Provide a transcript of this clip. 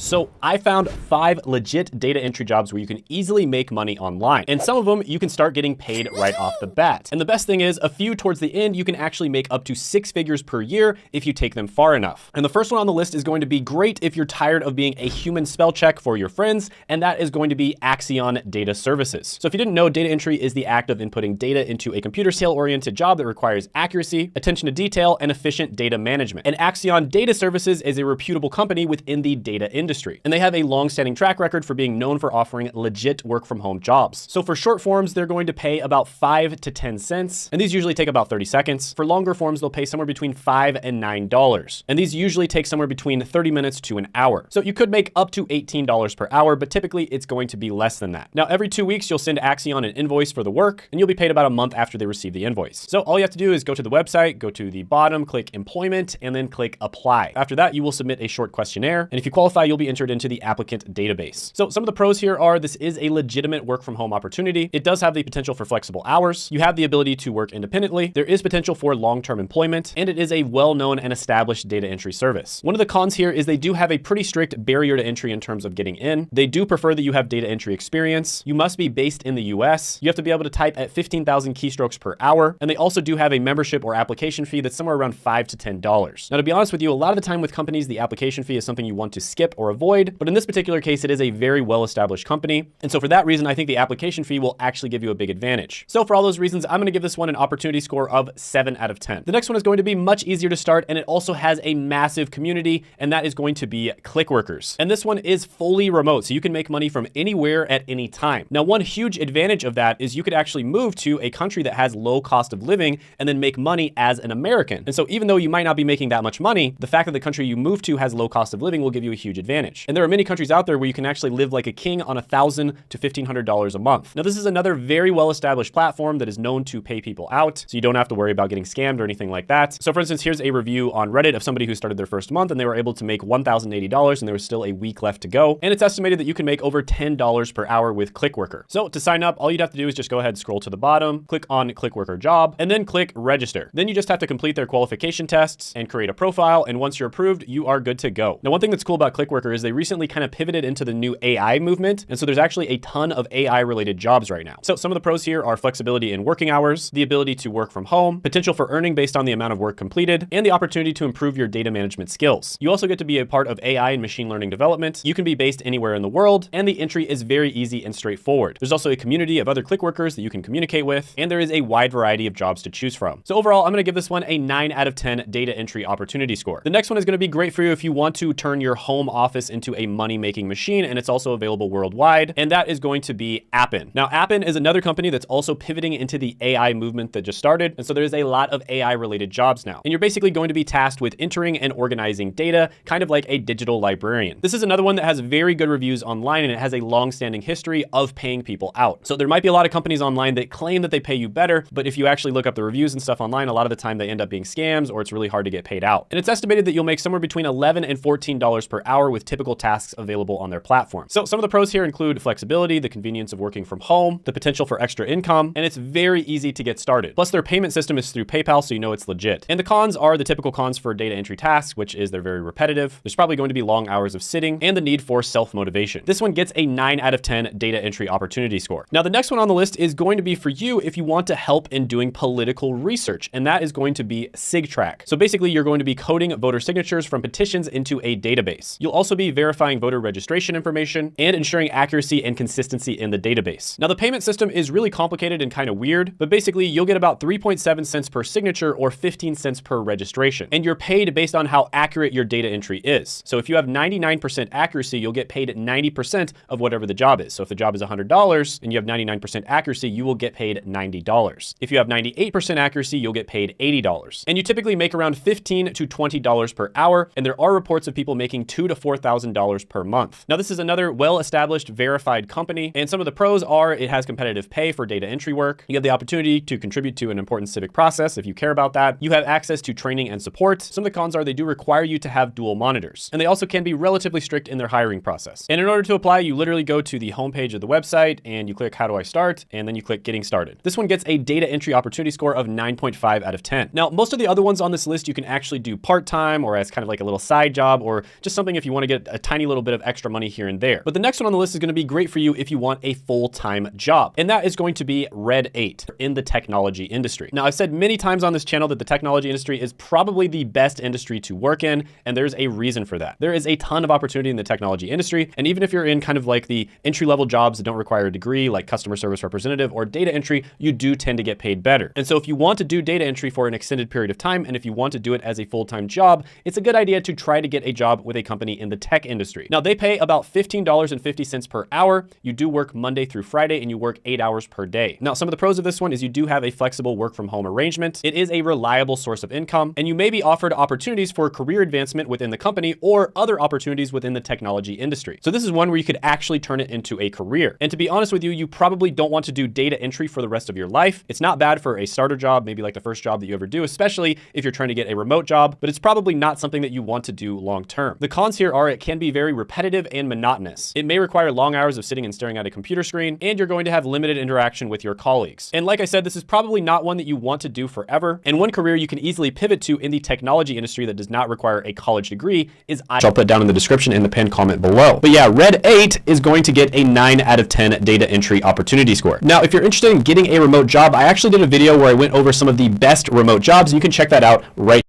So I found 5 legit data entry jobs where you can easily make money online. And some of them you can start getting paid right off the bat. And the best thing is a few towards the end, you can actually make up to 6 figures per year if you take them far enough. And the first one on the list is going to be great if you're tired of being a human spell check for your friends. And that is going to be Axion Data Services. So if you didn't know, data entry is the act of inputting data into a computer scale-oriented job that requires accuracy, attention to detail, and efficient data management. And Axion Data Services is a reputable company within the data industry. And they have a long-standing track record for being known for offering legit work-from-home jobs. So for short forms, they're going to pay about 5 to 10 cents, and these usually take about 30 seconds. For longer forms, they'll pay somewhere between $5 and $9, and these usually take somewhere between 30 minutes to an hour. So you could make up to $18 per hour, but typically it's going to be less than that. Now, every 2 weeks, you'll send Axion an invoice for the work, and you'll be paid about a month after they receive the invoice. So all you have to do is go to the website, go to the bottom, click employment, and then click apply. After that, you will submit a short questionnaire, and if you qualify, you'll be entered into the applicant database. So some of the pros here are this is a legitimate work from home opportunity. It does have the potential for flexible hours. You have the ability to work independently. There is potential for long-term employment, and it is a well-known and established data entry service. One of the cons here is they do have a pretty strict barrier to entry in terms of getting in. They do prefer that you have data entry experience. You must be based in the US. You have to be able to type at 15,000 keystrokes per hour. And they also do have a membership or application fee that's somewhere around $5 to $10. Now, to be honest with you, a lot of the time with companies, the application fee is something you want to skip or avoid. But in this particular case, it is a very well-established company. And so for that reason, I think the application fee will actually give you a big advantage. So for all those reasons, I'm going to give this one an opportunity score of 7 out of 10. The next one is going to be much easier to start, and it also has a massive community, and that is going to be Clickworkers. And this one is fully remote, so you can make money from anywhere at any time. Now, one huge advantage of that is you could actually move to a country that has low cost of living and then make money as an American. And so even though you might not be making that much money, the fact that the country you move to has low cost of living will give you a huge advantage. And there are many countries out there where you can actually live like a king on $1,000 to $1,500 a month. Now, this is another very well-established platform that is known to pay people out, so you don't have to worry about getting scammed or anything like that. So for instance, here's a review on Reddit of somebody who started their first month and they were able to make $1,080 and there was still a week left to go. And it's estimated that you can make over $10 per hour with Clickworker. So to sign up, all you'd have to do is just go ahead and scroll to the bottom, click on Clickworker job, and then click register. Then you just have to complete their qualification tests and create a profile. And once you're approved, you are good to go. Now, one thing that's cool about Clickworker is they recently kind of pivoted into the new AI movement. And so there's actually a ton of AI related jobs right now. So some of the pros here are flexibility in working hours, the ability to work from home, potential for earning based on the amount of work completed, and the opportunity to improve your data management skills. You also get to be a part of AI and machine learning development. You can be based anywhere in the world, and the entry is very easy and straightforward. There's also a community of other Clickworkers that you can communicate with, and there is a wide variety of jobs to choose from. So overall, I'm going to give this one a 9 out of 10 data entry opportunity score. The next one is going to be great for you if you want to turn your home office into a money-making machine, and it's also available worldwide, and that is going to be Appen. Now, Appen is another company that's also pivoting into the AI movement that just started, and so there's a lot of AI-related jobs now. And you're basically going to be tasked with entering and organizing data, kind of like a digital librarian. This is another one that has very good reviews online, and it has a long-standing history of paying people out. So there might be a lot of companies online that claim that they pay you better, but if you actually look up the reviews and stuff online, a lot of the time they end up being scams, or it's really hard to get paid out. And it's estimated that you'll make somewhere between $11 and $14 per hour with typical tasks available on their platform. So some of the pros here include flexibility, the convenience of working from home, the potential for extra income, and it's very easy to get started. Plus their payment system is through PayPal, so you know it's legit. And the cons are the typical cons for data entry tasks, which is they're very repetitive. There's probably going to be long hours of sitting and the need for self-motivation. This one gets a 9 out of 10 data entry opportunity score. Now, the next one on the list is going to be for you if you want to help in doing political research, and that is going to be SigTrack. So basically, you're going to be coding voter signatures from petitions into a database. You'll also be verifying voter registration information and ensuring accuracy and consistency in the database. Now, the payment system is really complicated and kind of weird, but basically you'll get about 3.7 cents per signature or 15 cents per registration. And you're paid based on how accurate your data entry is. So if you have 99% accuracy, you'll get paid 90% of whatever the job is. So if the job is $100 and you have 99% accuracy, you will get paid $90. If you have 98% accuracy, you'll get paid $80. And you typically make around $15 to $20 per hour. And there are reports of people making $2,000 to $4,000 per month. Now, this is another well-established, verified company. And some of the pros are it has competitive pay for data entry work. You have the opportunity to contribute to an important civic process if you care about that. You have access to training and support. Some of the cons are they do require you to have dual monitors. And they also can be relatively strict in their hiring process. And in order to apply, you literally go to the homepage of the website and you click how do I start? And then you click getting started. This one gets a data entry opportunity score of 9.5 out of 10. Now, most of the other ones on this list you can actually do part-time or as kind of like a little side job or just something if you want to get a tiny little bit of extra money here and there. But the next one on the list is going to be great for you if you want a full-time job. And that is going to be Red 8 in the technology industry. Now, I've said many times on this channel that the technology industry is probably the best industry to work in, and there's a reason for that. There is a ton of opportunity in the technology industry, and even if you're in kind of like the entry-level jobs that don't require a degree, like customer service representative or data entry, you do tend to get paid better. And so if you want to do data entry for an extended period of time, and if you want to do it as a full-time job, it's a good idea to try to get a job with a company in the tech industry. Now, they pay about $15.50 per hour. You do work Monday through Friday, and you work 8 hours per day. Now, some of the pros of this one is you do have a flexible work from home arrangement. It is a reliable source of income, and you may be offered opportunities for career advancement within the company or other opportunities within the technology industry. So this is one where you could actually turn it into a career. And to be honest with you, you probably don't want to do data entry for the rest of your life. It's not bad for a starter job, maybe like the first job that you ever do, especially if you're trying to get a remote job, but it's probably not something that you want to do long term. The cons here are it can be very repetitive and monotonous. It may require long hours of sitting and staring at a computer screen, and you're going to have limited interaction with your colleagues. And like I said, this is probably not one that you want to do forever. And one career you can easily pivot to in the technology industry that does not require a college degree is I'll put down in the description in the pinned comment below. But yeah, Red 8 is going to get a 9 out of 10 data entry opportunity score. Now, if you're interested in getting a remote job, I actually did a video where I went over some of the best remote jobs, and you can check that out right